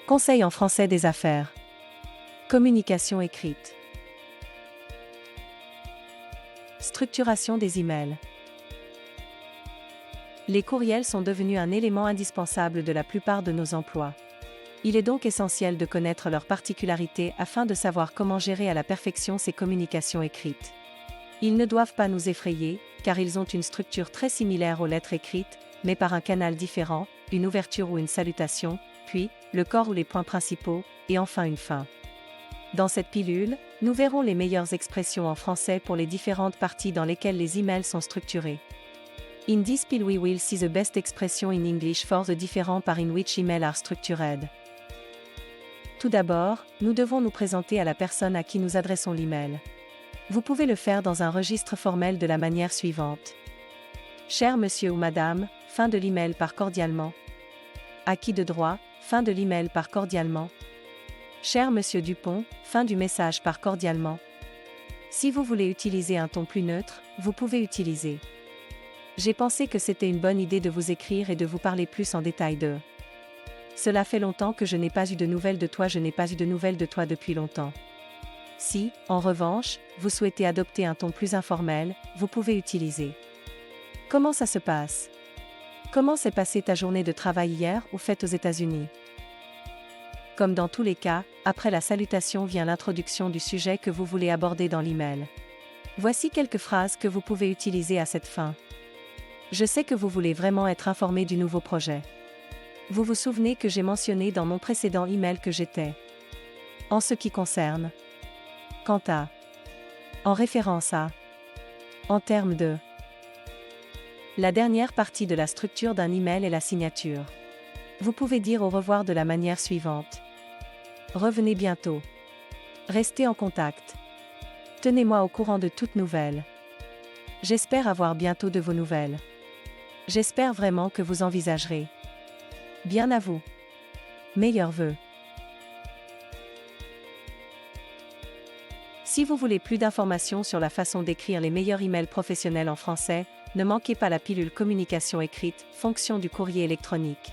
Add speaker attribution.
Speaker 1: Conseil en français des affaires. Communication écrite. Structuration des emails. Les courriels sont devenus un élément indispensable de la plupart de nos emplois. Il est donc essentiel de connaître leurs particularités afin de savoir comment gérer à la perfection ces communications écrites. Ils ne doivent pas nous effrayer, car ils ont une structure très similaire aux lettres écrites, mais par un canal différent, une ouverture ou une salutation, puis, le corps ou les points principaux, et enfin une fin. Dans cette pilule, nous verrons les meilleures expressions en français pour les différentes parties dans lesquelles les emails sont structurés. In this pill we will see the best expression in English for the different parts in which emails are structured. Tout d'abord, nous devons nous présenter à la personne à qui nous adressons l'email. Vous pouvez le faire dans un registre formel de la manière suivante. Cher monsieur ou madame, fin de l'email par cordialement. Acquis de droit, fin de l'email par cordialement. Cher monsieur Dupont, fin du message par cordialement. Si vous voulez utiliser un ton plus neutre, vous pouvez utiliser. J'ai pensé que c'était une bonne idée de vous écrire et de vous parler plus en détail de. Cela fait longtemps que je n'ai pas eu de nouvelles de toi, je n'ai pas eu de nouvelles de toi depuis longtemps. Si, en revanche, vous souhaitez adopter un ton plus informel, vous pouvez utiliser. Comment ça se passe? Comment s'est passée ta journée de travail hier ou faite aux États-Unis? Comme dans tous les cas, après la salutation vient l'introduction du sujet que vous voulez aborder dans l'email. Voici quelques phrases que vous pouvez utiliser à cette fin. Je sais que vous voulez vraiment être informé du nouveau projet. Vous vous souvenez que j'ai mentionné dans mon précédent email que j'étais. En ce qui concerne. Quant à. En référence à. En termes de. La dernière partie de la structure d'un email est la signature. Vous pouvez dire au revoir de la manière suivante. Revenez bientôt. Restez en contact. Tenez-moi au courant de toutes nouvelles. J'espère avoir bientôt de vos nouvelles. J'espère vraiment que vous envisagerez. Bien à vous. Meilleurs vœux. Si vous voulez plus d'informations sur la façon d'écrire les meilleurs emails professionnels en français, ne manquez pas la pilule communication écrite, fonction du courrier électronique.